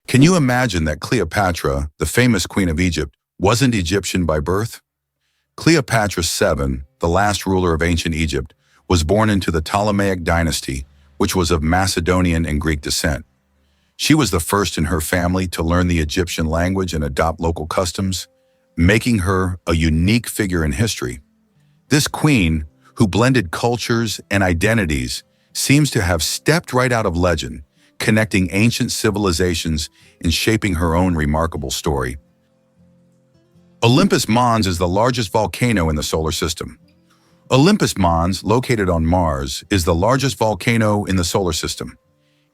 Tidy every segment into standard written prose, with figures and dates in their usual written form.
Can you imagine that Cleopatra, the famous queen of Egypt, wasn't Egyptian by birth? Cleopatra VII, the last ruler of ancient Egypt, was born into the Ptolemaic dynasty, which was of Macedonian and Greek descent. She was the first in her family to learn the Egyptian language and adopt local customs, making her a unique figure in history. This queen, who blended cultures and identities, seems to have stepped right out of legend, connecting ancient civilizations and shaping her own remarkable story. Olympus Mons is the largest volcano in the solar system. Olympus Mons, located on Mars, is the largest volcano in the solar system.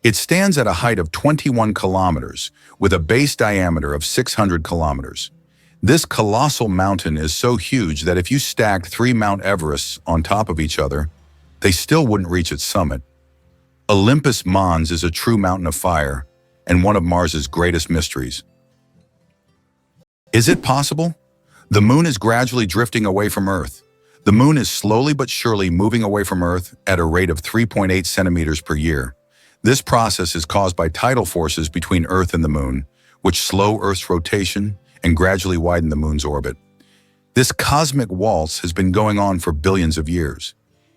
It stands at a height of 21 kilometers, with a base diameter of 600 kilometers. This colossal mountain is so huge that if you stacked 3 Mount Everests on top of each other, they still wouldn't reach its summit. Olympus Mons is a true mountain of fire and one of Mars's greatest mysteries. Is it possible? The moon is gradually drifting away from Earth. The moon is slowly but surely moving away from Earth at a rate of 3.8 centimeters per year. This process is caused by tidal forces between Earth and the moon, which slow Earth's rotation and gradually widen the moon's orbit. This cosmic waltz has been going on for billions of years.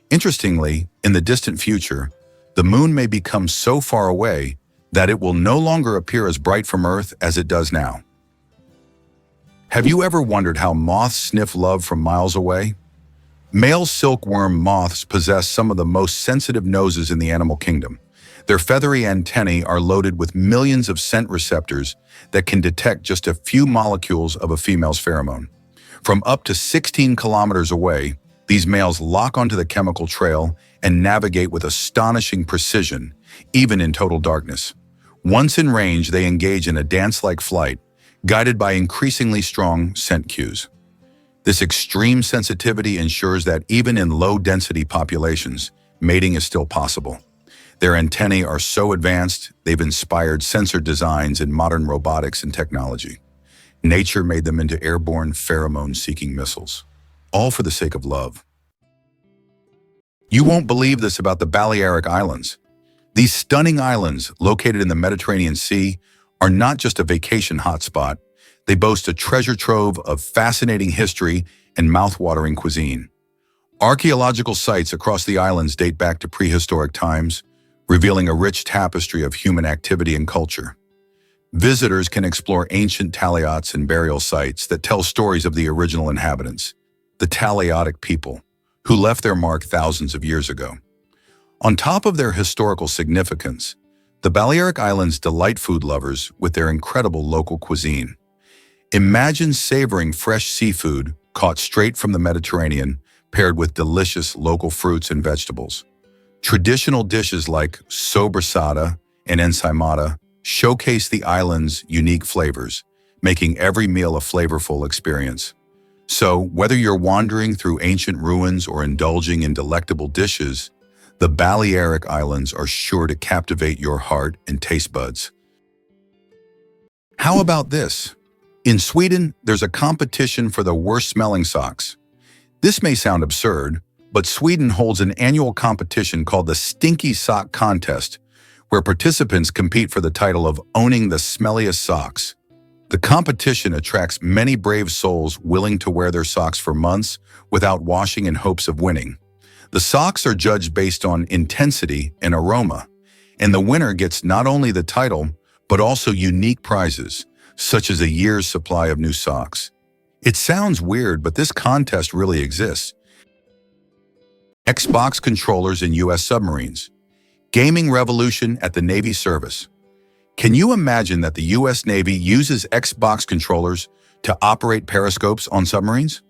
Interestingly, in the distant future, the moon may become so far away that it will no longer appear as bright from Earth as it does now. Have you ever wondered how moths sniff love from miles away? Male silkworm moths possess some of the most sensitive noses in the animal kingdom. Their feathery antennae are loaded with millions of scent receptors that can detect just a few molecules of a female's pheromone. From up to 16 kilometers away, these males lock onto the chemical trail and navigate with astonishing precision, even in total darkness. Once in range, they engage in a dance-like flight, guided by increasingly strong scent cues. This extreme sensitivity ensures that even in low-density populations, mating is still possible. Their antennae are so advanced, they've inspired sensor designs in modern robotics and technology. Nature made them into airborne pheromone-seeking missiles, all for the sake of love. You won't believe this about the Balearic Islands. These stunning islands, located in the Mediterranean Sea, are not just a vacation hotspot. They boast a treasure trove of fascinating history and mouth-watering cuisine. Archaeological sites across the islands date back to prehistoric times, revealing a rich tapestry of human activity and culture. Visitors can explore ancient taliots and burial sites that tell stories of the original inhabitants, the Taliotic people, who left their mark thousands of years ago. On top of their historical significance, the Balearic Islands delight food lovers with their incredible local cuisine. Imagine savoring fresh seafood caught straight from the Mediterranean, paired with delicious local fruits and vegetables. Traditional dishes like sobrasada and ensaimada showcase the island's unique flavors, making every meal a flavorful experience. So, whether you're wandering through ancient ruins or indulging in delectable dishes, the Balearic Islands are sure to captivate your heart and taste buds. How about this? In Sweden, there's a competition for the worst-smelling socks. This may sound absurd, but Sweden holds an annual competition called the Stinky Sock Contest, where participants compete for the title of owning the smelliest socks. The competition attracts many brave souls willing to wear their socks for months without washing in hopes of winning. The socks are judged based on intensity and aroma, and the winner gets not only the title, but also unique prizes, such as a year's supply of new socks. It sounds weird, but this contest really exists. Xbox controllers in U.S. submarines. Gaming revolution at the Navy service. Can you imagine that the U.S. Navy uses Xbox controllers to operate periscopes on submarines?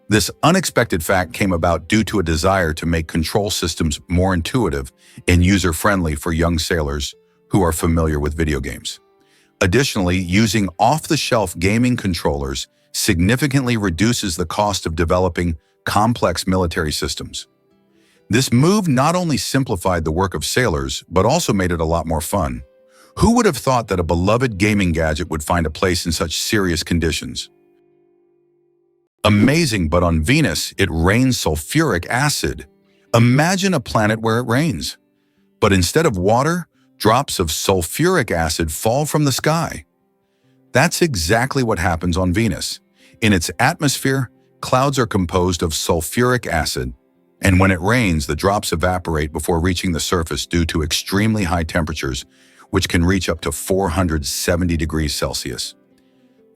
This unexpected fact came about due to a desire to make control systems more intuitive and user-friendly for young sailors who are familiar with video games. Additionally, using off-the-shelf gaming controllers significantly reduces the cost of developing complex military systems. This move not only simplified the work of sailors, but also made it a lot more fun. Who would have thought that a beloved gaming gadget would find a place in such serious conditions? Amazing, but on Venus, it rains sulfuric acid. Imagine a planet where it rains. But instead of water, drops of sulfuric acid fall from the sky. That's exactly what happens on Venus. In its atmosphere, clouds are composed of sulfuric acid, and when it rains, the drops evaporate before reaching the surface due to extremely high temperatures, which can reach up to 470 degrees Celsius.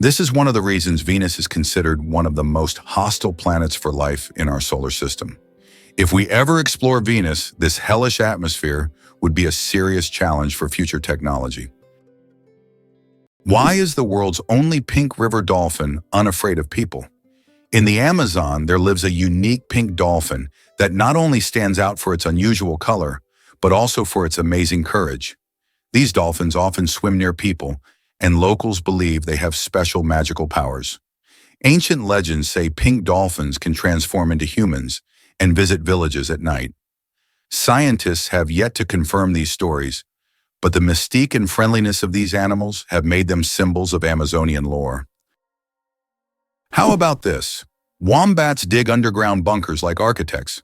This is one of the reasons Venus is considered one of the most hostile planets for life in our solar system. If we ever explore Venus, this hellish atmosphere would be a serious challenge for future technology. Why is the world's only pink river dolphin unafraid of people? In the Amazon, there lives a unique pink dolphin that not only stands out for its unusual color, but also for its amazing courage. These dolphins often swim near people, and locals believe they have special magical powers. Ancient legends say pink dolphins can transform into humans and visit villages at night. Scientists have yet to confirm these stories, but the mystique and friendliness of these animals have made them symbols of Amazonian lore. How about this? Wombats dig underground bunkers like architects.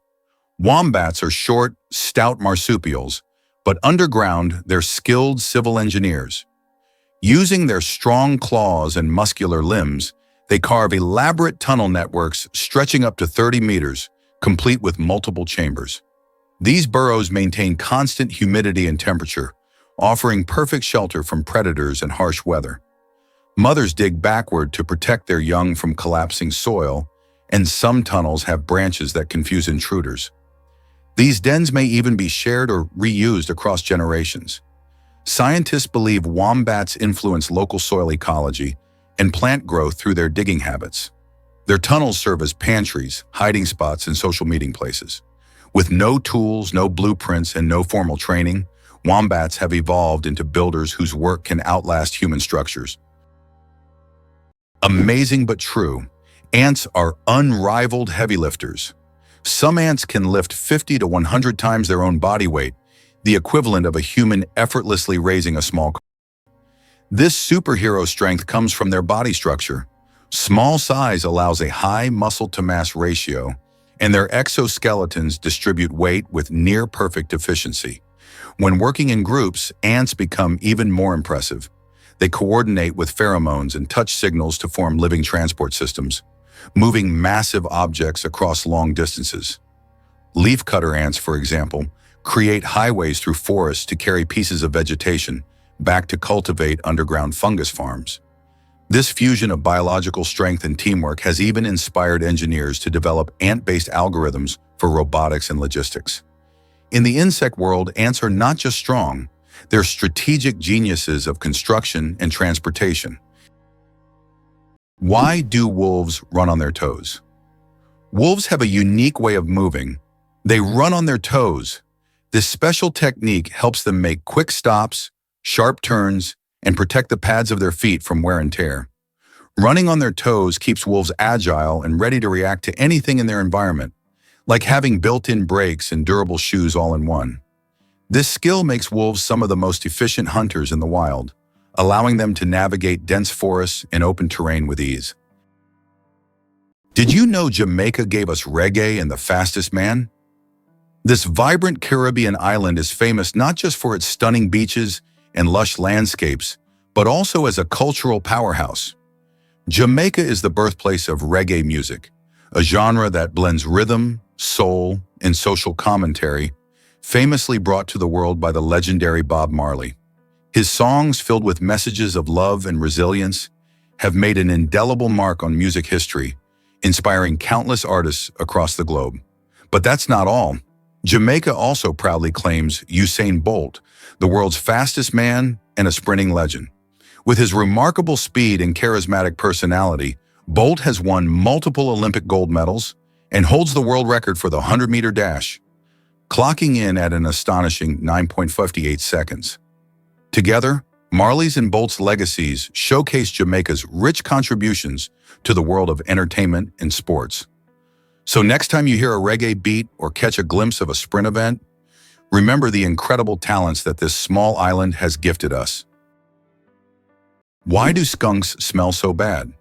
Wombats are short, stout marsupials, but underground they're skilled civil engineers. Using their strong claws and muscular limbs, they carve elaborate tunnel networks stretching up to 30 meters, complete with multiple chambers. These burrows maintain constant humidity and temperature, offering perfect shelter from predators and harsh weather. Mothers dig backward to protect their young from collapsing soil, and some tunnels have branches that confuse intruders. These dens may even be shared or reused across generations. Scientists believe wombats influence local soil ecology and plant growth through their digging habits. Their tunnels serve as pantries, hiding spots, and social meeting places. With no tools, no blueprints, and no formal training, wombats have evolved into builders whose work can outlast human structures. Amazing but true, ants are unrivaled heavy lifters. Some ants can lift 50 to 100 times their own body weight, the equivalent of a human effortlessly raising a small car. This superhero strength comes from their body structure. Small size allows a high muscle-to-mass ratio, and their exoskeletons distribute weight with near-perfect efficiency. When working in groups, ants become even more impressive. They coordinate with pheromones and touch signals to form living transport systems, moving massive objects across long distances. Leafcutter ants, for example, create highways through forests to carry pieces of vegetation back to cultivate underground fungus farms. This fusion of biological strength and teamwork has even inspired engineers to develop ant-based algorithms for robotics and logistics. In the insect world, ants are not just strong, they're strategic geniuses of construction and transportation. Why do wolves run on their toes? Wolves have a unique way of moving. They run on their toes. This special technique helps them make quick stops, sharp turns, and protect the pads of their feet from wear and tear. Running on their toes keeps wolves agile and ready to react to anything in their environment, like having built-in brakes and durable shoes all in one. This skill makes wolves some of the most efficient hunters in the wild, allowing them to navigate dense forests and open terrain with ease. Did you know Jamaica gave us reggae and the fastest man? This vibrant Caribbean island is famous not just for its stunning beaches and lush landscapes, but also as a cultural powerhouse. Jamaica is the birthplace of reggae music, a genre that blends rhythm, soul, and social commentary, famously brought to the world by the legendary Bob Marley. His songs, filled with messages of love and resilience, have made an indelible mark on music history, inspiring countless artists across the globe. But that's not all. Jamaica also proudly claims Usain Bolt, the world's fastest man and a sprinting legend. With his remarkable speed and charismatic personality, Bolt has won multiple Olympic gold medals and holds the world record for the 100-meter dash, clocking in at an astonishing 9.58 seconds. Together, Marley's and Bolt's legacies showcase Jamaica's rich contributions to the world of entertainment and sports. So next time you hear a reggae beat or catch a glimpse of a sprint event, remember the incredible talents that this small island has gifted us. Why do skunks smell so bad?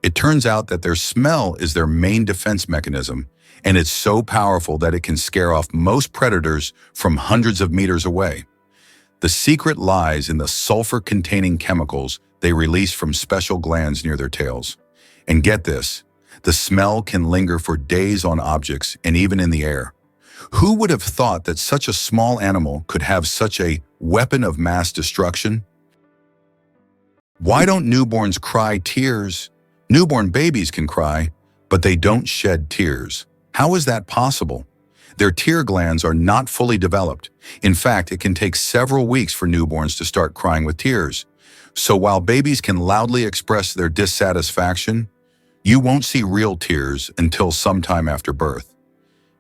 It turns out that their smell is their main defense mechanism, and it's so powerful that it can scare off most predators from hundreds of meters away. The secret lies in the sulfur-containing chemicals they release from special glands near their tails. And get this, the smell can linger for days on objects and even in the air. Who would have thought that such a small animal could have such a weapon of mass destruction? Why don't newborns cry tears? Newborn babies can cry, but they don't shed tears. How is that possible? Their tear glands are not fully developed. In fact, it can take several weeks for newborns to start crying with tears. So while babies can loudly express their dissatisfaction, you won't see real tears until sometime after birth.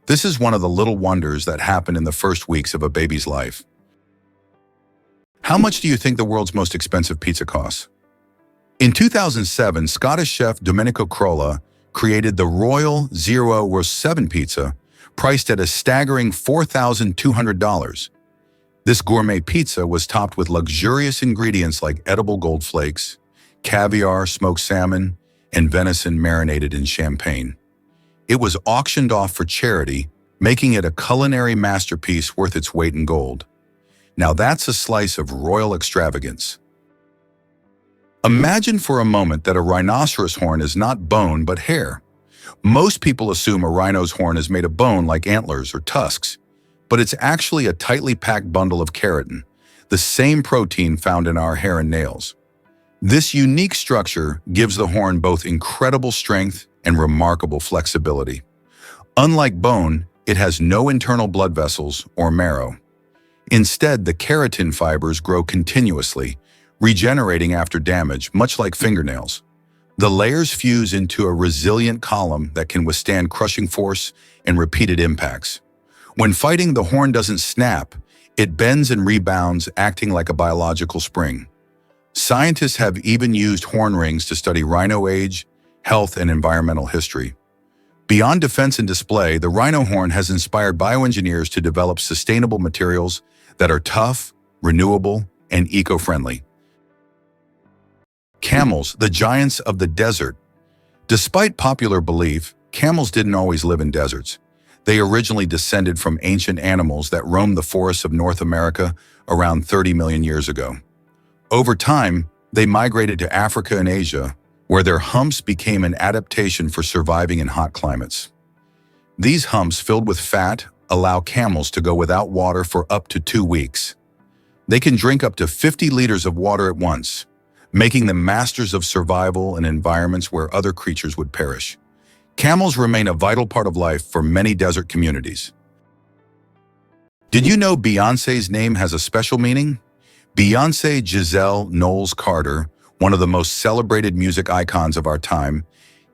This is one of the little wonders that happen in the first weeks of a baby's life. How much do you think the world's most expensive pizza costs? In 2007, Scottish chef Domenico Crolla created the Royal Zero Roast 7 pizza, priced at a staggering $4,200. This gourmet pizza was topped with luxurious ingredients like edible gold flakes, caviar, smoked salmon, and venison marinated in champagne. It was auctioned off for charity, making it a culinary masterpiece worth its weight in gold. Now that's a slice of royal extravagance. Imagine for a moment that a rhinoceros horn is not bone but hair. Most people assume a rhino's horn is made of bone like antlers or tusks, but it's actually a tightly packed bundle of keratin, the same protein found in our hair and nails. This unique structure gives the horn both incredible strength and remarkable flexibility. Unlike bone, it has no internal blood vessels or marrow. Instead, the keratin fibers grow continuously, regenerating after damage, much like fingernails. The layers fuse into a resilient column that can withstand crushing force and repeated impacts. When fighting, the horn doesn't snap, it bends and rebounds, acting like a biological spring. Scientists have even used horn rings to study rhino age, health, and environmental history. Beyond defense and display, the rhino horn has inspired bioengineers to develop sustainable materials that are tough, renewable, and eco-friendly. Camels, the giants of the desert. Despite popular belief, camels didn't always live in deserts. They originally descended from ancient animals that roamed the forests of North America around 30 million years ago. Over time, they migrated to Africa and Asia, where their humps became an adaptation for surviving in hot climates. These humps, filled with fat, allow camels to go without water for up to 2 weeks. They can drink up to 50 liters of water at once, making them masters of survival in environments where other creatures would perish. Camels remain a vital part of life for many desert communities. Did you know Beyonce's name has a special meaning? Beyonce Giselle Knowles-Carter, one of the most celebrated music icons of our time,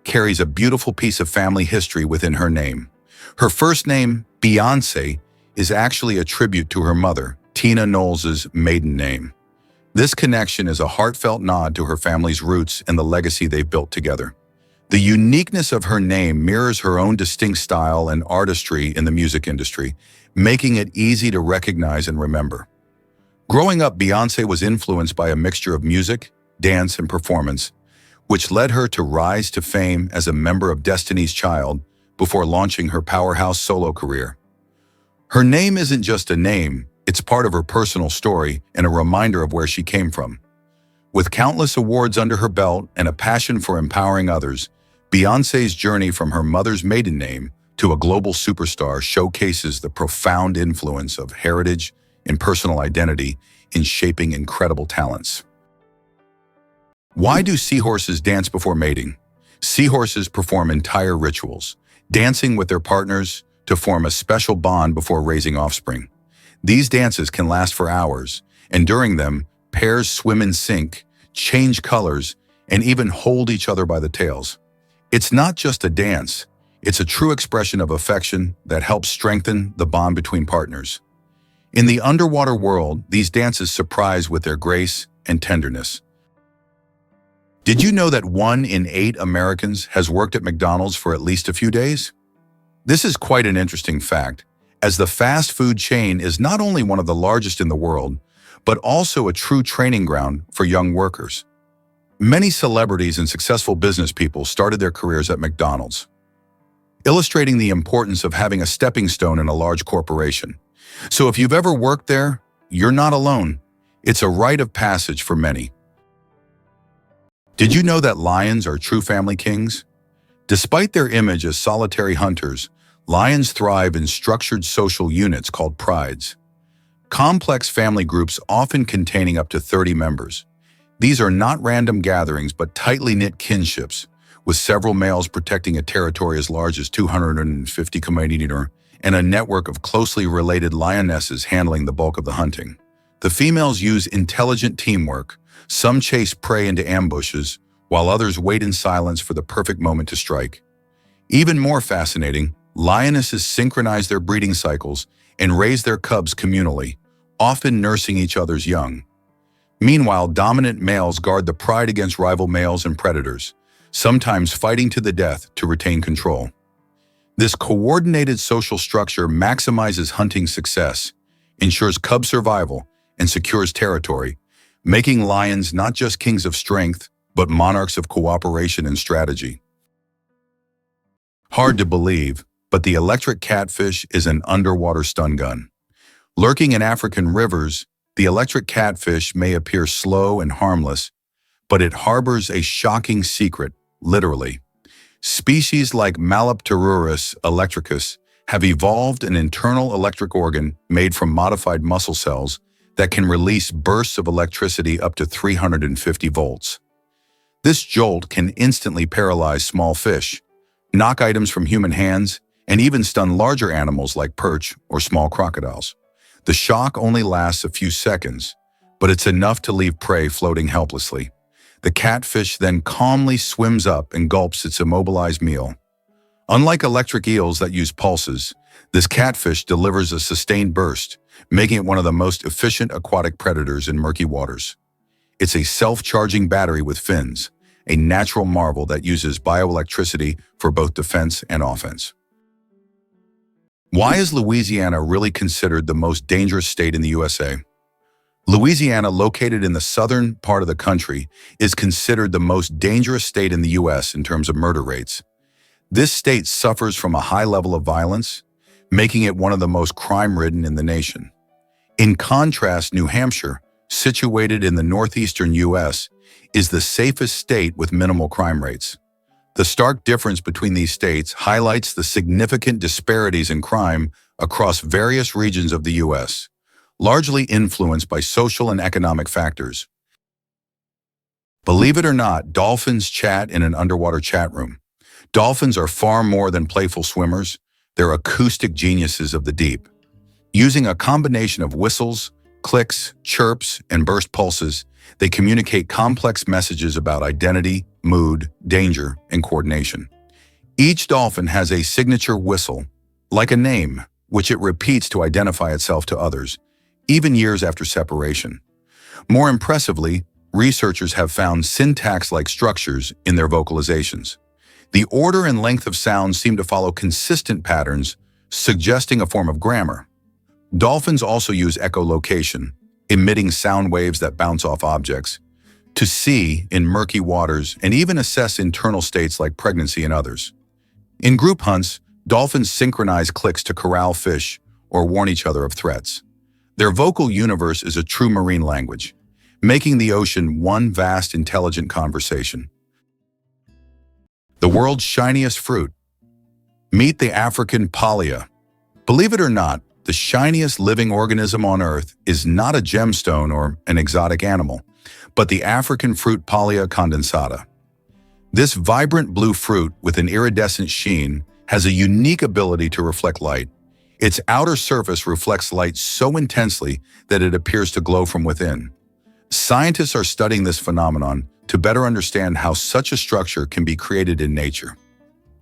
carries a beautiful piece of family history within her name. Her first name, Beyonce, is actually a tribute to her mother, Tina Knowles' maiden name. This connection is a heartfelt nod to her family's roots and the legacy they've built together. The uniqueness of her name mirrors her own distinct style and artistry in the music industry, making it easy to recognize and remember. Growing up, Beyonce was influenced by a mixture of music, dance, and performance, which led her to rise to fame as a member of Destiny's Child before launching her powerhouse solo career. Her name isn't just a name, it's part of her personal story and a reminder of where she came from. With countless awards under her belt and a passion for empowering others, Beyonce's journey from her mother's maiden name to a global superstar showcases the profound influence of heritage and personal identity in shaping incredible talents. Why do seahorses dance before mating? Seahorses perform entire rituals, dancing with their partners to form a special bond before raising offspring. These dances can last for hours, and during them, pairs swim in sync, change colors, and even hold each other by the tails. It's not just a dance, it's a true expression of affection that helps strengthen the bond between partners. In the underwater world, these dances surprise with their grace and tenderness. Did you know that 1 in 8 Americans has worked at McDonald's for at least a few days? This is quite an interesting fact, as the fast food chain is not only one of the largest in the world, but also a true training ground for young workers. Many celebrities and successful business people started their careers at McDonald's, illustrating the importance of having a stepping stone in a large corporation. So if you've ever worked there, you're not alone. It's a rite of passage for many. Did you know that lions are true family kings? Despite their image as solitary hunters, lions thrive in structured social units called prides. Complex family groups often containing up to 30 members. These are not random gatherings but tightly knit kinships, with several males protecting a territory as large as 250 km and a network of closely related lionesses handling the bulk of the hunting. The females use intelligent teamwork. Some chase prey into ambushes, while others wait in silence for the perfect moment to strike. Even more fascinating, lionesses synchronize their breeding cycles and raise their cubs communally, often nursing each other's young. Meanwhile, dominant males guard the pride against rival males and predators, sometimes fighting to the death to retain control. This coordinated social structure maximizes hunting success, ensures cub survival, and secures territory, making lions not just kings of strength, but monarchs of cooperation and strategy. Hard to believe, but the electric catfish is an underwater stun gun. Lurking in African rivers, the electric catfish may appear slow and harmless, but it harbors a shocking secret, literally. Species like Malapterurus electricus have evolved an internal electric organ made from modified muscle cells that can release bursts of electricity up to 350 volts. This jolt can instantly paralyze small fish, knock items from human hands, and even stun larger animals like perch or small crocodiles. The shock only lasts a few seconds, but it's enough to leave prey floating helplessly. The catfish then calmly swims up and gulps its immobilized meal. Unlike electric eels that use pulses, this catfish delivers a sustained burst, making it one of the most efficient aquatic predators in murky waters. It's a self-charging battery with fins, a natural marvel that uses bioelectricity for both defense and offense. Why is Louisiana really considered the most dangerous state in the USA? Louisiana, located in the southern part of the country, is considered the most dangerous state in the US in terms of murder rates. This state suffers from a high level of violence, making it one of the most crime-ridden in the nation. In contrast, New Hampshire, situated in the northeastern US, is the safest state with minimal crime rates. The stark difference between these states highlights the significant disparities in crime across various regions of the U.S., largely influenced by social and economic factors. Believe it or not, dolphins chat in an underwater chat room. Dolphins are far more than playful swimmers. They're acoustic geniuses of the deep. Using a combination of whistles, clicks, chirps, and burst pulses, they communicate complex messages about identity, mood, danger, and coordination. Each dolphin has a signature whistle, like a name, which it repeats to identify itself to others, even years after separation. More impressively, researchers have found syntax-like structures in their vocalizations. The order and length of sounds seem to follow consistent patterns, suggesting a form of grammar. Dolphins also use echolocation, emitting sound waves that bounce off objects, to see in murky waters and even assess internal states like pregnancy and others. In group hunts, dolphins synchronize clicks to corral fish or warn each other of threats. Their vocal universe is a true marine language, making the ocean one vast intelligent conversation. The world's shiniest fruit. Meet the African palea. Believe it or not, the shiniest living organism on Earth is not a gemstone or an exotic animal, but the African fruit Palea condensata. This vibrant blue fruit with an iridescent sheen has a unique ability to reflect light. Its outer surface reflects light so intensely that it appears to glow from within. Scientists are studying this phenomenon to better understand how such a structure can be created in nature.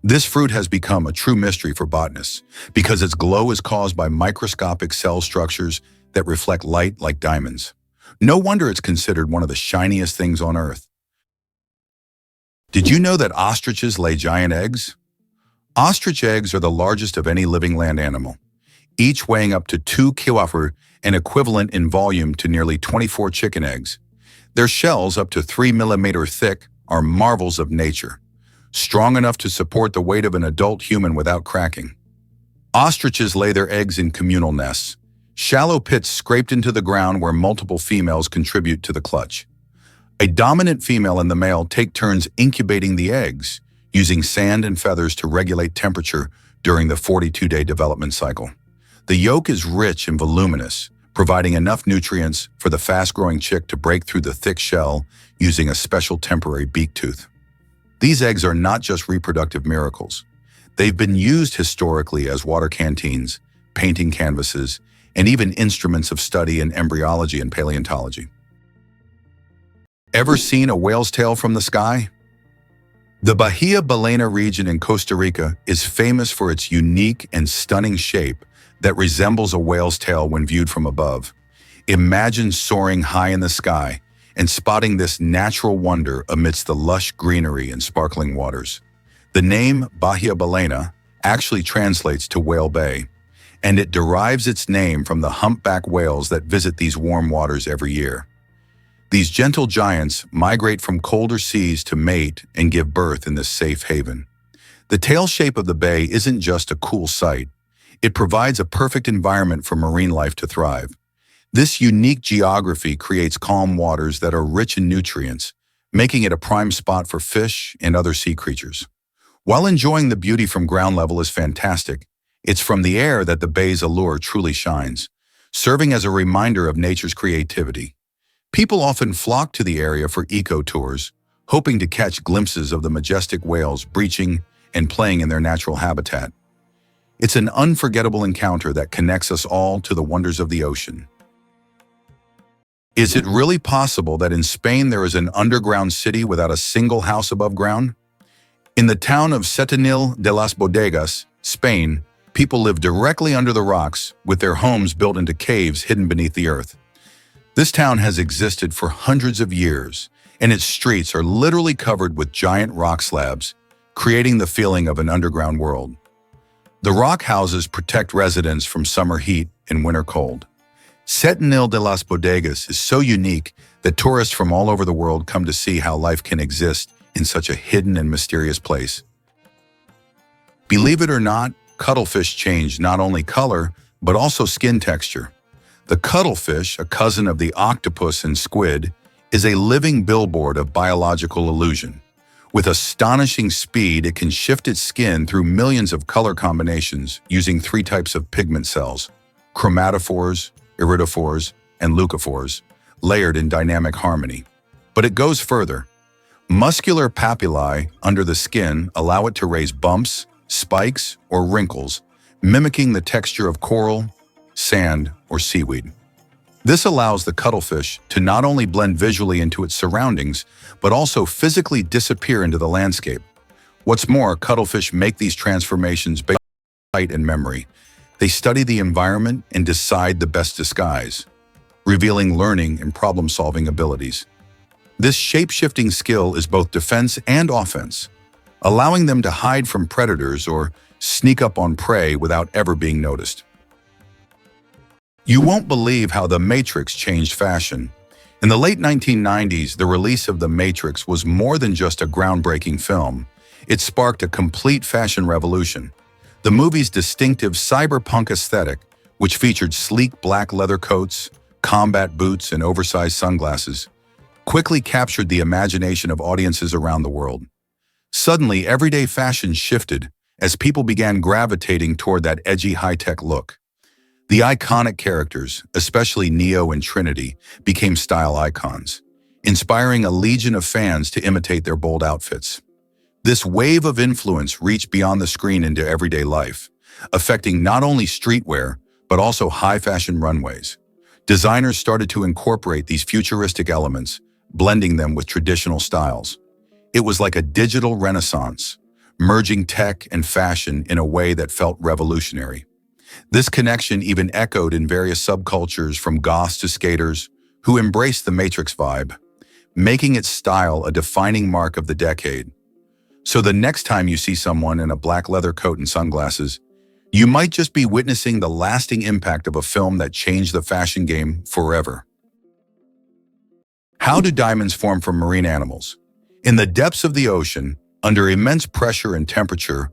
This fruit has become a true mystery for botanists because its glow is caused by microscopic cell structures that reflect light like diamonds. No wonder it's considered one of the shiniest things on Earth. Did you know that ostriches lay giant eggs? Ostrich eggs are the largest of any living land animal, each weighing up to 2 kiwis, an equivalent in volume to nearly 24 chicken eggs. Their shells, up to 3 millimeters thick, are marvels of nature, strong enough to support the weight of an adult human without cracking. Ostriches lay their eggs in communal nests, Shallow pits scraped into the ground where multiple females contribute to the clutch. A dominant female and the male take turns incubating the eggs, using sand and feathers to regulate temperature during the 42-day development cycle. The yolk is rich and voluminous, providing enough nutrients for the fast-growing chick to break through the thick shell using a special temporary beak tooth. These eggs are not just reproductive miracles. They've been used historically as water canteens, painting canvases, and even instruments of study in embryology and paleontology. Ever seen a whale's tail from the sky? The Bahia Ballena region in Costa Rica is famous for its unique and stunning shape that resembles a whale's tail when viewed from above. Imagine soaring high in the sky and spotting this natural wonder amidst the lush greenery and sparkling waters. The name Bahia Ballena actually translates to Whale Bay, and it derives its name from the humpback whales that visit these warm waters every year. These gentle giants migrate from colder seas to mate and give birth in this safe haven. The tail shape of the bay isn't just a cool sight. It provides a perfect environment for marine life to thrive. This unique geography creates calm waters that are rich in nutrients, making it a prime spot for fish and other sea creatures. While enjoying the beauty from ground level is fantastic, it's from the air that the bay's allure truly shines, serving as a reminder of nature's creativity. People often flock to the area for eco-tours, hoping to catch glimpses of the majestic whales breaching and playing in their natural habitat. It's an unforgettable encounter that connects us all to the wonders of the ocean. Is it really possible that in Spain there is an underground city without a single house above ground? In the town of Setenil de las Bodegas, Spain, people live directly under the rocks with their homes built into caves hidden beneath the earth. This town has existed for hundreds of years, and its streets are literally covered with giant rock slabs, creating the feeling of an underground world. The rock houses protect residents from summer heat and winter cold. Setenil de las Bodegas is so unique that tourists from all over the world come to see how life can exist in such a hidden and mysterious place. Believe it or not, cuttlefish change not only color, but also skin texture. The cuttlefish, a cousin of the octopus and squid, is a living billboard of biological illusion. With astonishing speed, it can shift its skin through millions of color combinations using 3 types of pigment cells: chromatophores, iridophores, and leucophores, layered in dynamic harmony. But it goes further. Muscular papillae under the skin allow it to raise bumps, spikes, or wrinkles, mimicking the texture of coral, sand, or seaweed. This allows the cuttlefish to not only blend visually into its surroundings, but also physically disappear into the landscape. What's more, cuttlefish make these transformations based on sight and memory. They study the environment and decide the best disguise, revealing learning and problem-solving abilities. This shape-shifting skill is both defense and offense, allowing them to hide from predators or sneak up on prey without ever being noticed. You won't believe how The Matrix changed fashion. In the late 1990s, the release of The Matrix was more than just a groundbreaking film. It sparked a complete fashion revolution. The movie's distinctive cyberpunk aesthetic, which featured sleek black leather coats, combat boots, and oversized sunglasses, quickly captured the imagination of audiences around the world. Suddenly, everyday fashion shifted as people began gravitating toward that edgy high-tech look. The iconic characters, especially Neo and Trinity, became style icons, inspiring a legion of fans to imitate their bold outfits. This wave of influence reached beyond the screen into everyday life, affecting not only streetwear, but also high-fashion runways. Designers started to incorporate these futuristic elements, blending them with traditional styles. It was like a digital renaissance, merging tech and fashion in a way that felt revolutionary. This connection even echoed in various subcultures from goths to skaters who embraced the Matrix vibe, making its style a defining mark of the decade. So the next time you see someone in a black leather coat and sunglasses, you might just be witnessing the lasting impact of a film that changed the fashion game forever. How do diamonds form from marine animals? In the depths of the ocean, under immense pressure and temperature,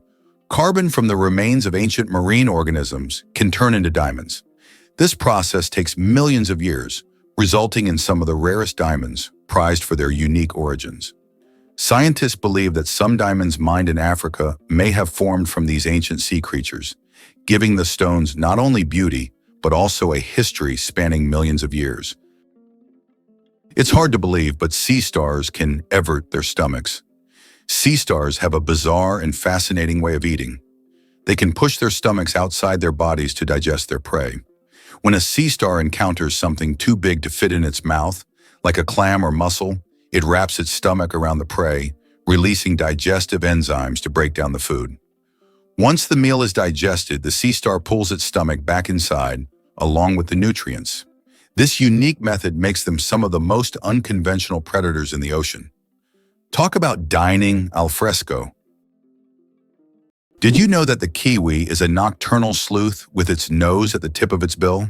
carbon from the remains of ancient marine organisms can turn into diamonds. This process takes millions of years, resulting in some of the rarest diamonds, prized for their unique origins. Scientists believe that some diamonds mined in Africa may have formed from these ancient sea creatures, giving the stones not only beauty, but also a history spanning millions of years. It's hard to believe, but sea stars can evert their stomachs. Sea stars have a bizarre and fascinating way of eating. They can push their stomachs outside their bodies to digest their prey. When a sea star encounters something too big to fit in its mouth, like a clam or mussel, it wraps its stomach around the prey, releasing digestive enzymes to break down the food. Once the meal is digested, the sea star pulls its stomach back inside, along with the nutrients. This unique method makes them some of the most unconventional predators in the ocean. Talk about dining al fresco. Did you know that the kiwi is a nocturnal sleuth with its nose at the tip of its bill?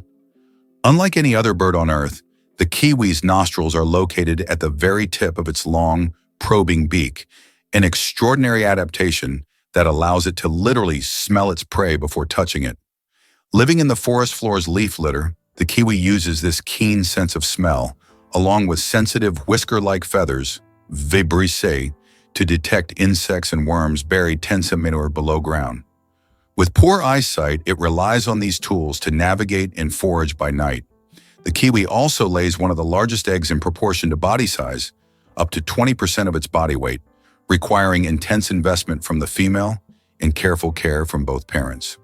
Unlike any other bird on Earth, the kiwi's nostrils are located at the very tip of its long, probing beak, an extraordinary adaptation that allows it to literally smell its prey before touching it. Living in the forest floor's leaf litter, the kiwi uses this keen sense of smell, along with sensitive whisker-like feathers, vibrissae, to detect insects and worms buried 10 centimeters below ground. With poor eyesight, it relies on these tools to navigate and forage by night. The kiwi also lays one of the largest eggs in proportion to body size, up to 20% of its body weight, requiring intense investment from the female and careful care from both parents.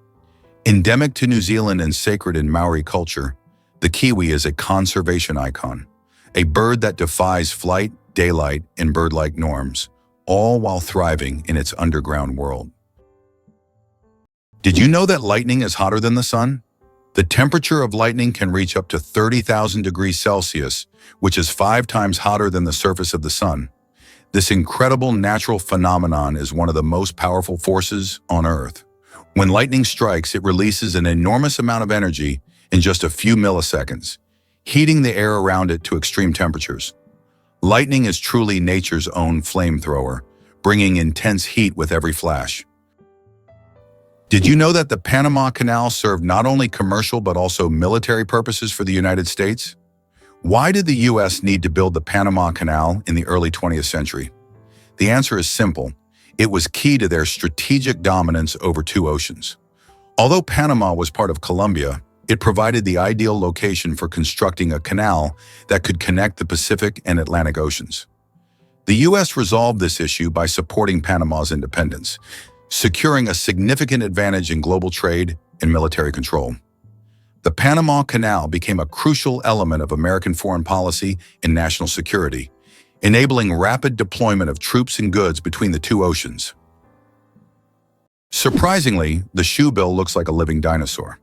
Endemic to New Zealand and sacred in Maori culture, the kiwi is a conservation icon, a bird that defies flight, daylight, and bird-like norms, all while thriving in its underground world. Did you know that lightning is hotter than the sun? The temperature of lightning can reach up to 30,000 degrees Celsius, which is 5 times hotter than the surface of the sun. This incredible natural phenomenon is one of the most powerful forces on Earth. When lightning strikes, it releases an enormous amount of energy in just a few milliseconds, heating the air around it to extreme temperatures. Lightning is truly nature's own flamethrower, bringing intense heat with every flash. Did you know that the Panama Canal served not only commercial but also military purposes for the United States? Why did the U.S. need to build the Panama Canal in the early 20th century? The answer is simple. It was key to their strategic dominance over 2 oceans. Although Panama was part of Colombia, it provided the ideal location for constructing a canal that could connect the Pacific and Atlantic Oceans. The U.S. resolved this issue by supporting Panama's independence, securing a significant advantage in global trade and military control. The Panama Canal became a crucial element of American foreign policy and national security, enabling rapid deployment of troops and goods between the 2 oceans. Surprisingly, the shoebill looks like a living dinosaur.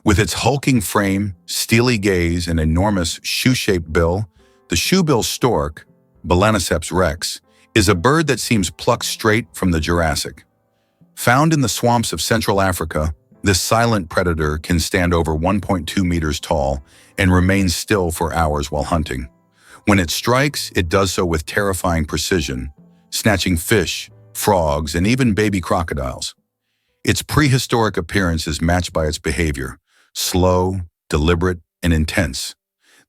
With its hulking frame, steely gaze, and enormous shoe-shaped bill, the shoebill stork, Balaniceps rex, is a bird that seems plucked straight from the Jurassic. Found in the swamps of Central Africa, this silent predator can stand over 1.2 meters tall and remain still for hours while hunting. When it strikes, it does so with terrifying precision, snatching fish, frogs, and even baby crocodiles. Its prehistoric appearance is matched by its behavior, slow, deliberate, and intense.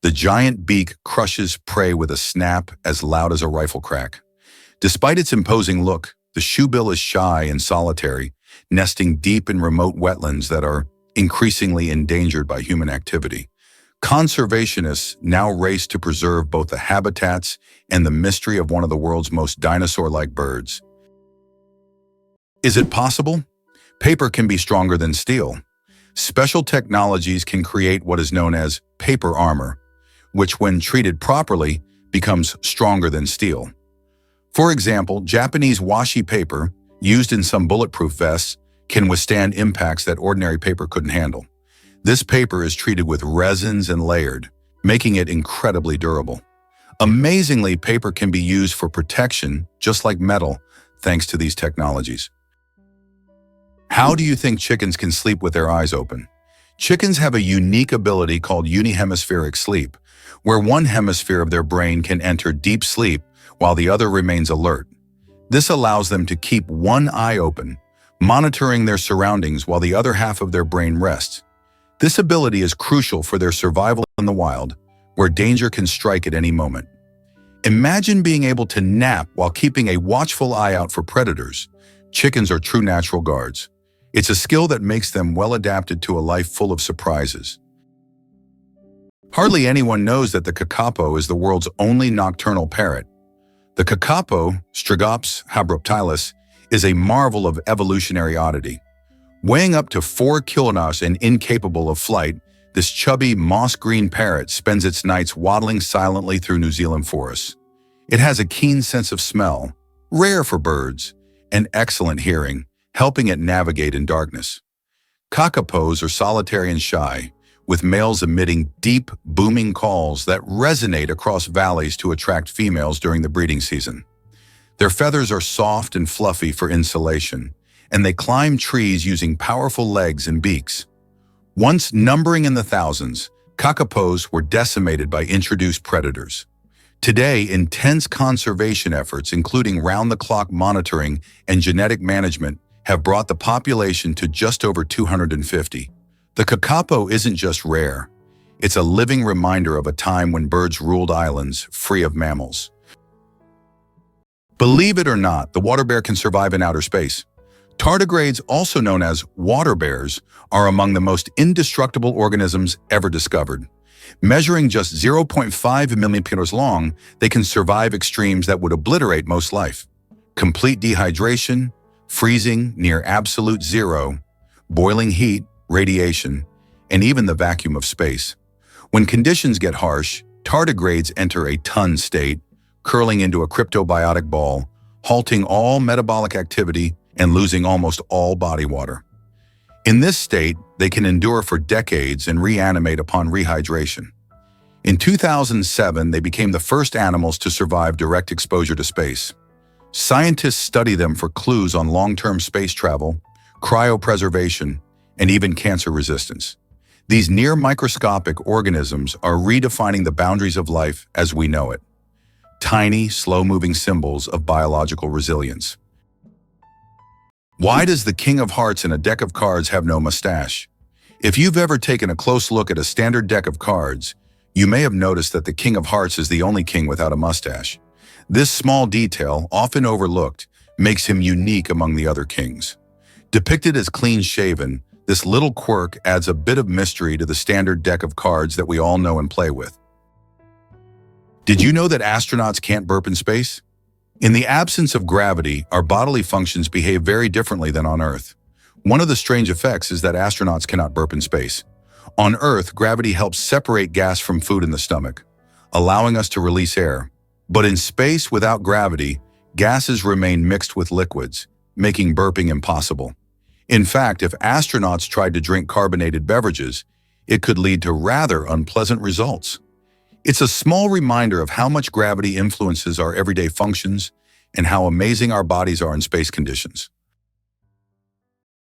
The giant beak crushes prey with a snap as loud as a rifle crack. Despite its imposing look, the shoebill is shy and solitary, nesting deep in remote wetlands that are increasingly endangered by human activity. Conservationists now race to preserve both the habitats and the mystery of one of the world's most dinosaur-like birds. Is it possible? Paper can be stronger than steel. Special technologies can create what is known as paper armor, which when treated properly becomes stronger than steel. For example, Japanese washi paper, used in some bulletproof vests, can withstand impacts that ordinary paper couldn't handle. This paper is treated with resins and layered, making it incredibly durable. Amazingly, paper can be used for protection, just like metal, thanks to these technologies. How do you think chickens can sleep with their eyes open? Chickens have a unique ability called unihemispheric sleep, where one hemisphere of their brain can enter deep sleep while the other remains alert. This allows them to keep one eye open, monitoring their surroundings while the other half of their brain rests. This ability is crucial for their survival in the wild, where danger can strike at any moment. Imagine being able to nap while keeping a watchful eye out for predators. Chickens are true natural guards. It's a skill that makes them well adapted to a life full of surprises. Hardly anyone knows that the kakapo is the world's only nocturnal parrot. The kakapo, Strigops habruptilis, is a marvel of evolutionary oddity. Weighing up to 4 kilograms and incapable of flight, this chubby, moss-green parrot spends its nights waddling silently through New Zealand forests. It has a keen sense of smell, rare for birds, and excellent hearing, helping it navigate in darkness. Kakapos are solitary and shy, with males emitting deep, booming calls that resonate across valleys to attract females during the breeding season. Their feathers are soft and fluffy for insulation, and they climb trees using powerful legs and beaks. Once numbering in the thousands, kakapos were decimated by introduced predators. Today, intense conservation efforts, including round-the-clock monitoring and genetic management, have brought the population to just over 250. The kakapo isn't just rare. It's a living reminder of a time when birds ruled islands free of mammals. Believe it or not, the water bear can survive in outer space. Tardigrades, also known as water bears, are among the most indestructible organisms ever discovered. Measuring just 0.5 millimeters long, they can survive extremes that would obliterate most life. Complete dehydration, freezing near absolute zero, boiling heat, radiation, and even the vacuum of space. When conditions get harsh, tardigrades enter a ton state, curling into a cryptobiotic ball, halting all metabolic activity and losing almost all body water. In this state, they can endure for decades and reanimate upon rehydration. In 2007, they became the first animals to survive direct exposure to space. Scientists study them for clues on long-term space travel, cryopreservation, and even cancer resistance. These near-microscopic organisms are redefining the boundaries of life as we know it. Tiny, slow-moving symbols of biological resilience. Why does the King of Hearts in a deck of cards have no mustache? If you've ever taken a close look at a standard deck of cards, you may have noticed that the King of Hearts is the only king without a mustache. This small detail, often overlooked, makes him unique among the other kings. Depicted as clean-shaven, this little quirk adds a bit of mystery to the standard deck of cards that we all know and play with. Did you know that astronauts can't burp in space? In the absence of gravity, our bodily functions behave very differently than on Earth. One of the strange effects is that astronauts cannot burp in space. On Earth, gravity helps separate gas from food in the stomach, allowing us to release air. But in space without gravity, gases remain mixed with liquids, making burping impossible. In fact, if astronauts tried to drink carbonated beverages, it could lead to rather unpleasant results. It's a small reminder of how much gravity influences our everyday functions and how amazing our bodies are in space conditions.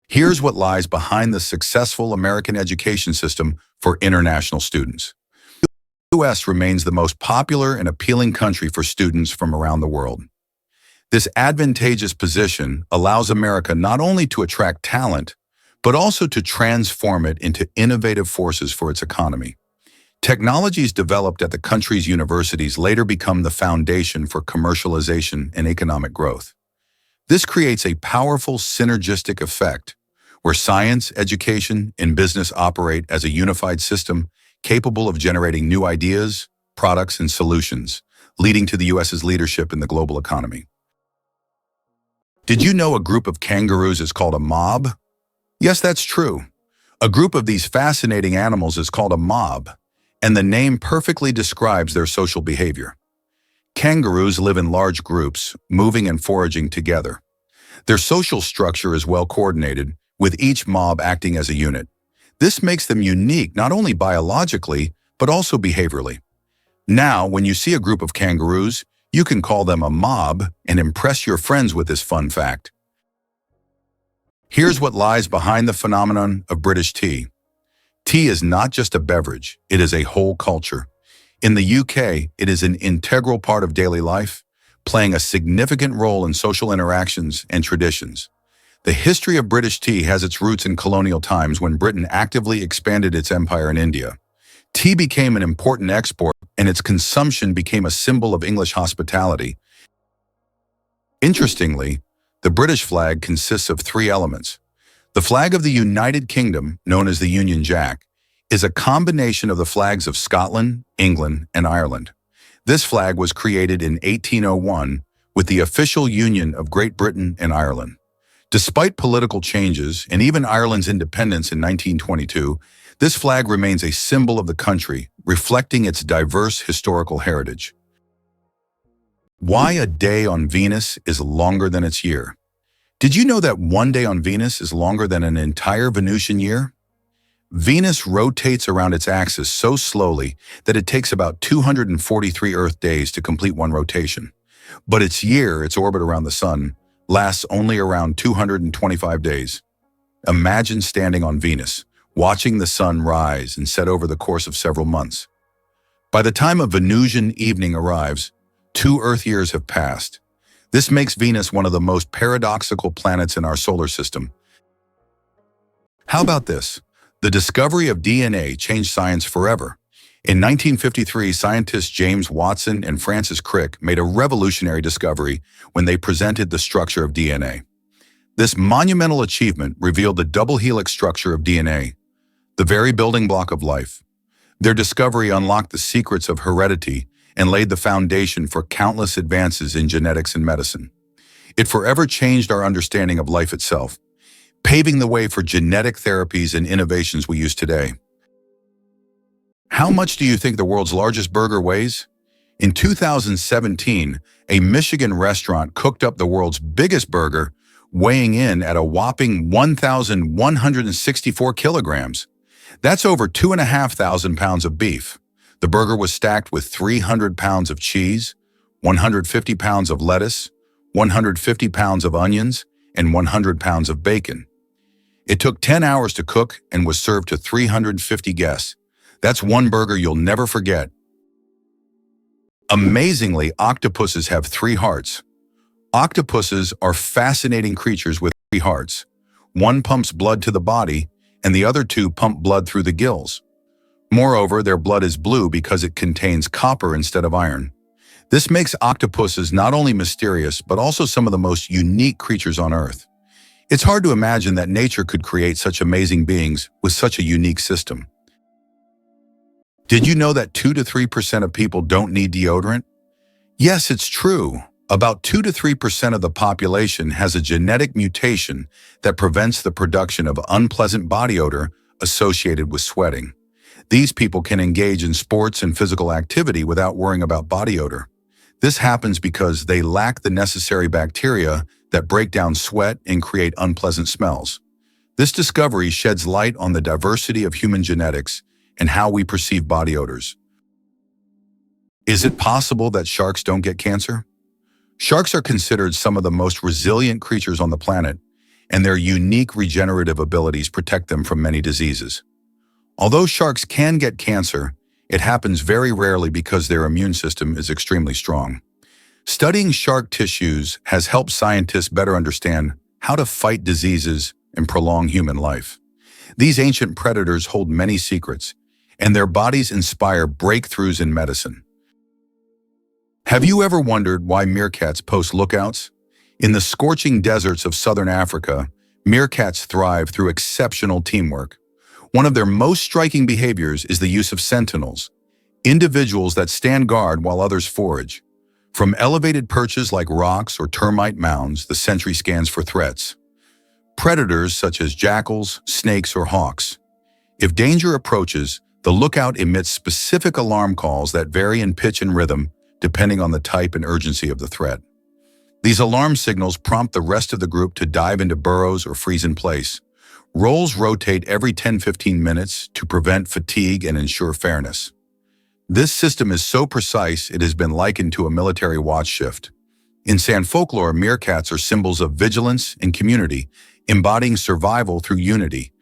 Here's what lies behind the successful American education system for international students. The U.S. remains the most popular and appealing country for students from around the world. This advantageous position allows America not only to attract talent, but also to transform it into innovative forces for its economy. Technologies developed at the country's universities later become the foundation for commercialization and economic growth. This creates a powerful synergistic effect where science, education, and business operate as a unified system capable of generating new ideas, products, and solutions, leading to the U.S.'s leadership in the global economy. Did you know a group of kangaroos is called a mob? Yes, that's true. A group of these fascinating animals is called a mob, and the name perfectly describes their social behavior. Kangaroos live in large groups, moving and foraging together. Their social structure is well coordinated, with each mob acting as a unit. This makes them unique not only biologically, but also behaviorally. Now, when you see a group of kangaroos, you can call them a mob and impress your friends with this fun fact. Here's what lies behind the phenomenon of British tea. Tea is not just a beverage, it is a whole culture. In the UK, it is an integral part of daily life, playing a significant role in social interactions and traditions. The history of British tea has its roots in colonial times when Britain actively expanded its empire in India. Tea became an important export, and its consumption became a symbol of English hospitality. Interestingly, the British flag consists of three elements. The flag of the United Kingdom, known as the Union Jack, is a combination of the flags of Scotland, England, and Ireland. This flag was created in 1801 with the official union of Great Britain and Ireland. Despite political changes and even Ireland's independence in 1922, this flag remains a symbol of the country, reflecting its diverse historical heritage. Why a day on Venus is longer than its year? Did you know that one day on Venus is longer than an entire Venusian year? Venus rotates around its axis so slowly that it takes about 243 Earth days to complete one rotation. But its year, its orbit around the Sun, lasts only around 225 days. Imagine standing on Venus, watching the Sun rise and set over the course of several months. By the time a Venusian evening arrives, 2 Earth years have passed. This makes Venus one of the most paradoxical planets in our solar system. How about this? The discovery of DNA changed science forever. In 1953, scientists James Watson and Francis Crick made a revolutionary discovery when they presented the structure of DNA. This monumental achievement revealed the double helix structure of DNA, the very building block of life. Their discovery unlocked the secrets of heredity and laid the foundation for countless advances in genetics and medicine. It forever changed our understanding of life itself, paving the way for genetic therapies and innovations we use today. How much do you think the world's largest burger weighs? In 2017, a Michigan restaurant cooked up the world's biggest burger, weighing in at a whopping 1,164 kilograms. That's over 2,500 pounds of beef. The burger was stacked with 300 pounds of cheese, 150 pounds of lettuce, 150 pounds of onions, and 100 pounds of bacon. It took 10 hours to cook and was served to 350 guests. That's one burger you'll never forget. Amazingly, octopuses have 3 hearts. Octopuses are fascinating creatures with 3 hearts. One pumps blood to the body, and the other 2 pump blood through the gills. Moreover, their blood is blue because it contains copper instead of iron. This makes octopuses not only mysterious, but also some of the most unique creatures on Earth. It's hard to imagine that nature could create such amazing beings with such a unique system. Did you know that 2 to 3% of people don't need deodorant? Yes, it's true. About 2 to 3% of the population has a genetic mutation that prevents the production of unpleasant body odor associated with sweating. These people can engage in sports and physical activity without worrying about body odor. This happens because they lack the necessary bacteria that break down sweat and create unpleasant smells. This discovery sheds light on the diversity of human genetics and how we perceive body odors. Is it possible that sharks don't get cancer? Sharks are considered some of the most resilient creatures on the planet, and their unique regenerative abilities protect them from many diseases. Although sharks can get cancer, it happens very rarely because their immune system is extremely strong. Studying shark tissues has helped scientists better understand how to fight diseases and prolong human life. These ancient predators hold many secrets, and their bodies inspire breakthroughs in medicine. Have you ever wondered why meerkats post lookouts? In the scorching deserts of southern Africa, meerkats thrive through exceptional teamwork. One of their most striking behaviors is the use of sentinels, individuals that stand guard while others forage. From elevated perches like rocks or termite mounds, the sentry scans for threats. Predators such as jackals, snakes, or hawks. If danger approaches, the lookout emits specific alarm calls that vary in pitch and rhythm depending on the type and urgency of the threat. These alarm signals prompt the rest of the group to dive into burrows or freeze in place. Roles rotate every 10-15 minutes to prevent fatigue and ensure fairness. This system is so precise it has been likened to a military watch shift. In San folklore, meerkats are symbols of vigilance and community, embodying survival through unity.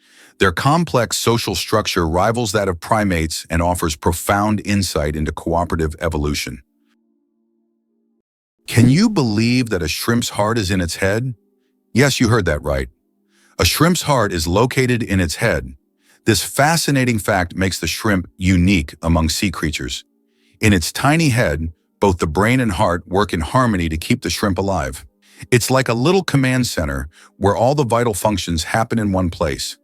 Their complex social structure rivals that of primates and offers profound insight into cooperative evolution. Can you believe that a shrimp's heart is in its head? Yes, you heard that right. A shrimp's heart is located in its head. This fascinating fact makes the shrimp unique among sea creatures. In its tiny head, both the brain and heart work in harmony to keep the shrimp alive. It's like a little command center where all the vital functions happen in one place.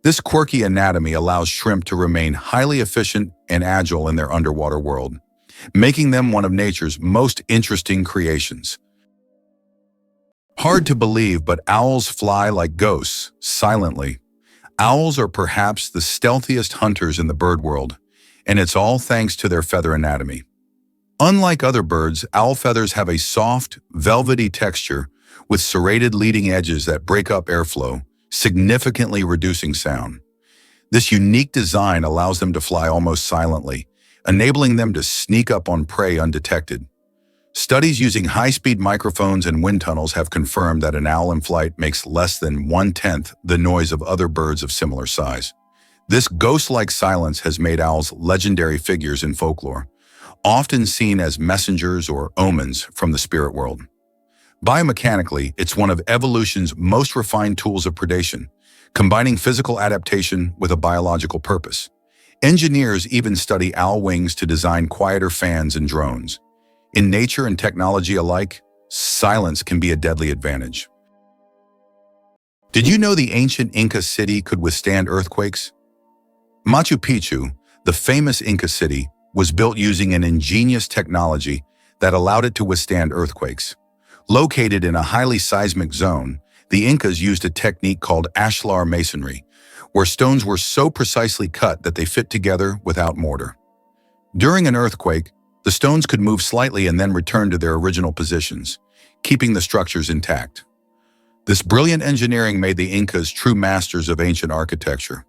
This quirky anatomy allows shrimp to remain highly efficient and agile in their underwater world, making them one of nature's most interesting creations. Hard to believe, but owls fly like ghosts, silently. Owls are perhaps the stealthiest hunters in the bird world, and it's all thanks to their feather anatomy. Unlike other birds, owl feathers have a soft, velvety texture with serrated leading edges that break up airflow, significantly reducing sound. This unique design allows them to fly almost silently, enabling them to sneak up on prey undetected. Studies using high-speed microphones and wind tunnels have confirmed that an owl in flight makes less than 1/10 the noise of other birds of similar size. This ghost-like silence has made owls legendary figures in folklore, often seen as messengers or omens from the spirit world. Biomechanically, it's one of evolution's most refined tools of predation, combining physical adaptation with a biological purpose. Engineers even study owl wings to design quieter fans and drones. In nature and technology alike, silence can be a deadly advantage. Did you know the ancient Inca city could withstand earthquakes? Machu Picchu, the famous Inca city, was built using an ingenious technology that allowed it to withstand earthquakes. Located in a highly seismic zone, the Incas used a technique called ashlar masonry, where stones were so precisely cut that they fit together without mortar. During an earthquake, the stones could move slightly and then return to their original positions, keeping the structures intact. This brilliant engineering made the Incas true masters of ancient architecture.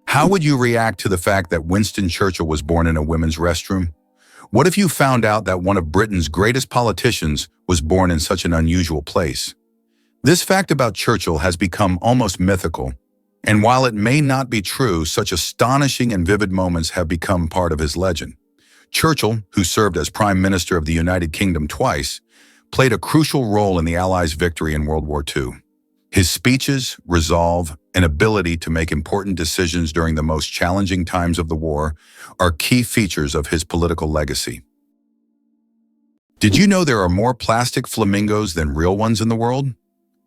How would you react to the fact that Winston Churchill was born in a women's restroom? What if you found out that one of Britain's greatest politicians was born in such an unusual place? This fact about Churchill has become almost mythical, and while it may not be true, such astonishing and vivid moments have become part of his legend. Churchill, who served as Prime Minister of the United Kingdom twice, played a crucial role in the Allies' victory in World War II. His speeches, resolve, and ability to make important decisions during the most challenging times of the war are key features of his political legacy. Did you know there are more plastic flamingos than real ones in the world?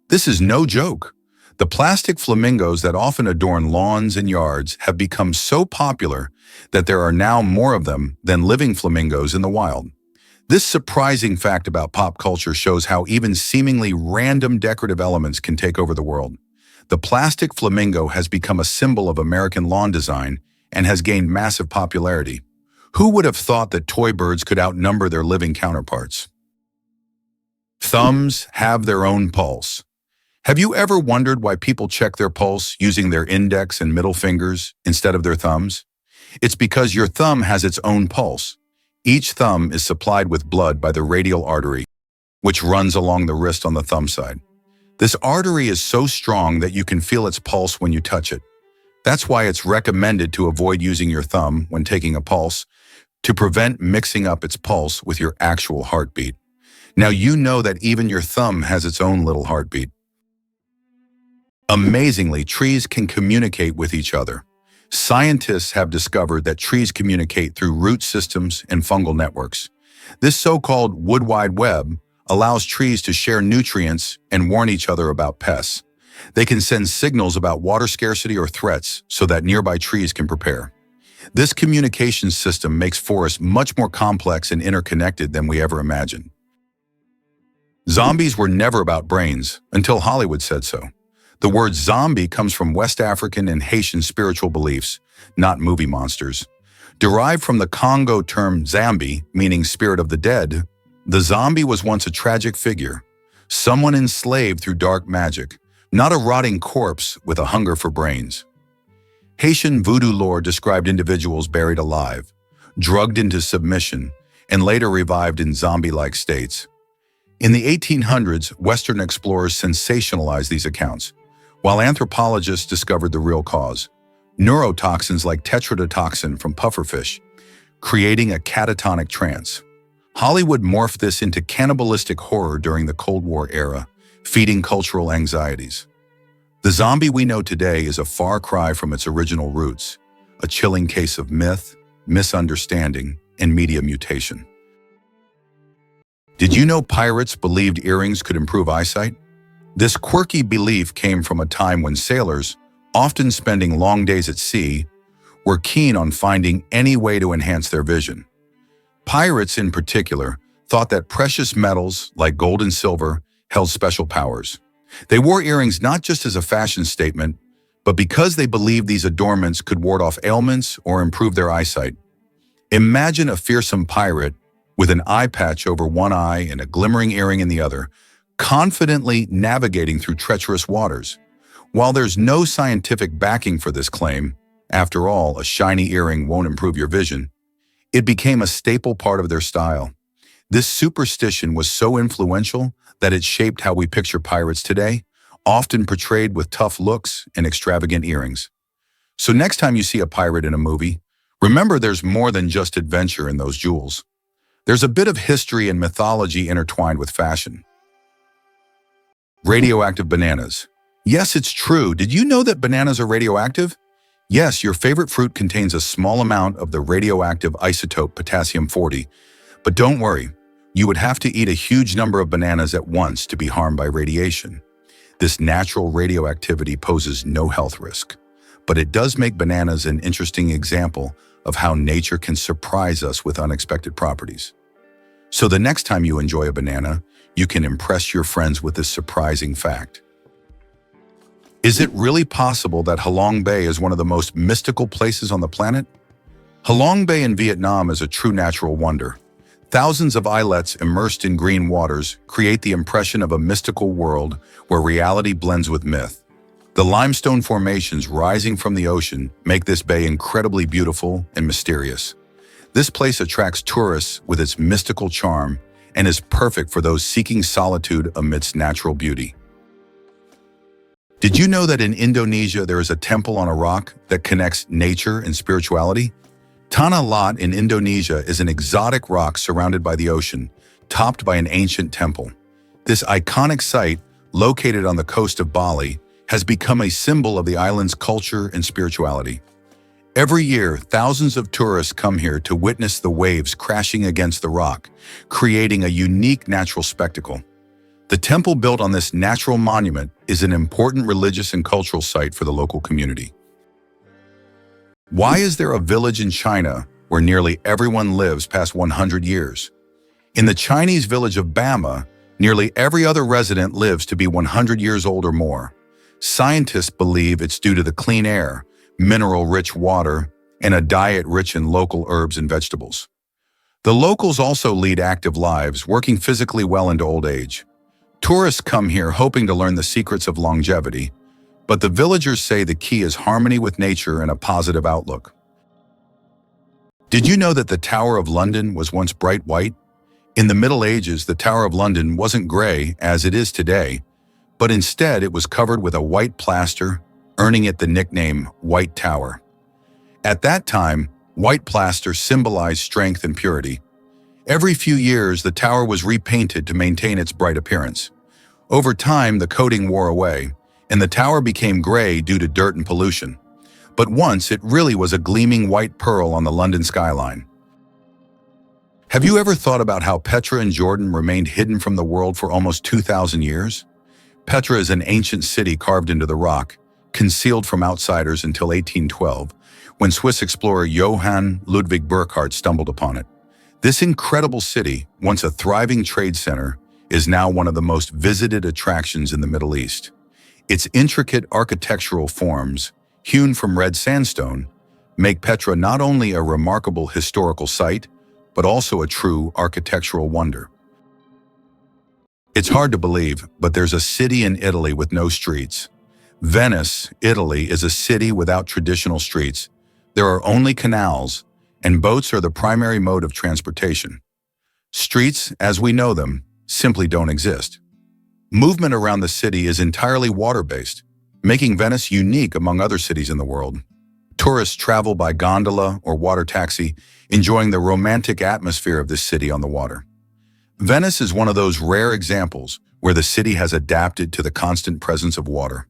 This is no joke. The plastic flamingos that often adorn lawns and yards have become so popular that there are now more of them than living flamingos in the wild. This surprising fact about pop culture shows how even seemingly random decorative elements can take over the world. The plastic flamingo has become a symbol of American lawn design and has gained massive popularity. Who would have thought that toy birds could outnumber their living counterparts? Thumbs have their own pulse. Have you ever wondered why people check their pulse using their index and middle fingers instead of their thumbs? It's because your thumb has its own pulse. Each thumb is supplied with blood by the radial artery, which runs along the wrist on the thumb side. This artery is so strong that you can feel its pulse when you touch it. That's why it's recommended to avoid using your thumb when taking a pulse to prevent mixing up its pulse with your actual heartbeat. Now you know that even your thumb has its own little heartbeat. Amazingly, trees can communicate with each other. Scientists have discovered that trees communicate through root systems and fungal networks. This so-called wood wide web allows trees to share nutrients and warn each other about pests. They can send signals about water scarcity or threats so that nearby trees can prepare. This communication system makes forests much more complex and interconnected than we ever imagined. Zombies were never about brains until Hollywood said so. The word zombie comes from West African and Haitian spiritual beliefs, not movie monsters. Derived from the Congo term zambi, meaning spirit of the dead, the zombie was once a tragic figure, someone enslaved through dark magic, not a rotting corpse with a hunger for brains. Haitian voodoo lore described individuals buried alive, drugged into submission, and later revived in zombie-like states. In the 1800s, Western explorers sensationalized these accounts, while anthropologists discovered the real cause, neurotoxins like tetrodotoxin from pufferfish, creating a catatonic trance. Hollywood morphed this into cannibalistic horror during the Cold War era, feeding cultural anxieties. The zombie we know today is a far cry from its original roots, a chilling case of myth, misunderstanding, and media mutation. Did you know pirates believed earrings could improve eyesight? This quirky belief came from a time when sailors, often spending long days at sea, were keen on finding any way to enhance their vision. Pirates, in particular, thought that precious metals like gold and silver held special powers. They wore earrings not just as a fashion statement, but because they believed these adornments could ward off ailments or improve their eyesight. Imagine a fearsome pirate with an eye patch over one eye and a glimmering earring in the other, confidently navigating through treacherous waters. While there's no scientific backing for this claim, after all, a shiny earring won't improve your vision, it became a staple part of their style. This superstition was so influential that it shaped how we picture pirates today, often portrayed with tough looks and extravagant earrings. So next time you see a pirate in a movie, remember there's more than just adventure in those jewels. There's a bit of history and mythology intertwined with fashion. Radioactive bananas. Yes, it's true. Did you know that bananas are radioactive? Yes, your favorite fruit contains a small amount of the radioactive isotope potassium-40, but don't worry, you would have to eat a huge number of bananas at once to be harmed by radiation. This natural radioactivity poses no health risk, but it does make bananas an interesting example of how nature can surprise us with unexpected properties. So the next time you enjoy a banana, you can impress your friends with this surprising fact. Is it really possible that Halong Bay is one of the most mystical places on the planet? Halong Bay in Vietnam is a true natural wonder. Thousands of islets immersed in green waters create the impression of a mystical world where reality blends with myth. The limestone formations rising from the ocean make this bay incredibly beautiful and mysterious. This place attracts tourists with its mystical charm and is perfect for those seeking solitude amidst natural beauty. Did you know that in Indonesia there is a temple on a rock that connects nature and spirituality? Tanah Lot in Indonesia is an exotic rock surrounded by the ocean, topped by an ancient temple. This iconic site, located on the coast of Bali, has become a symbol of the island's culture and spirituality. Every year, thousands of tourists come here to witness the waves crashing against the rock, creating a unique natural spectacle. The temple built on this natural monument is an important religious and cultural site for the local community. Why is there a village in China where nearly everyone lives past 100 years? In the Chinese village of Bama, nearly every other resident lives to be 100 years old or more. Scientists believe it's due to the clean air, mineral-rich water, and a diet rich in local herbs and vegetables. The locals also lead active lives, working physically well into old age. Tourists come here hoping to learn the secrets of longevity, but the villagers say the key is harmony with nature and a positive outlook. Did you know that the Tower of London was once bright white? In the Middle Ages, the Tower of London wasn't gray as it is today, but instead it was covered with a white plaster, earning it the nickname White Tower. At that time, white plaster symbolized strength and purity. Every few years, the tower was repainted to maintain its bright appearance. Over time, the coating wore away, and the tower became gray due to dirt and pollution. But once, it really was a gleaming white pearl on the London skyline. Have you ever thought about how Petra in Jordan remained hidden from the world for almost 2,000 years? Petra is an ancient city carved into the rock, concealed from outsiders until 1812, when Swiss explorer Johann Ludwig Burckhardt stumbled upon it. This incredible city, once a thriving trade center, is now one of the most visited attractions in the Middle East. Its intricate architectural forms, hewn from red sandstone, make Petra not only a remarkable historical site, but also a true architectural wonder. It's hard to believe, but there's a city in Italy with no streets. Venice, Italy, is a city without traditional streets. There are only canals, and boats are the primary mode of transportation. Streets, as we know them, simply don't exist. Movement around the city is entirely water-based, making Venice unique among other cities in the world. Tourists travel by gondola or water taxi, enjoying the romantic atmosphere of this city on the water. Venice is one of those rare examples where the city has adapted to the constant presence of water.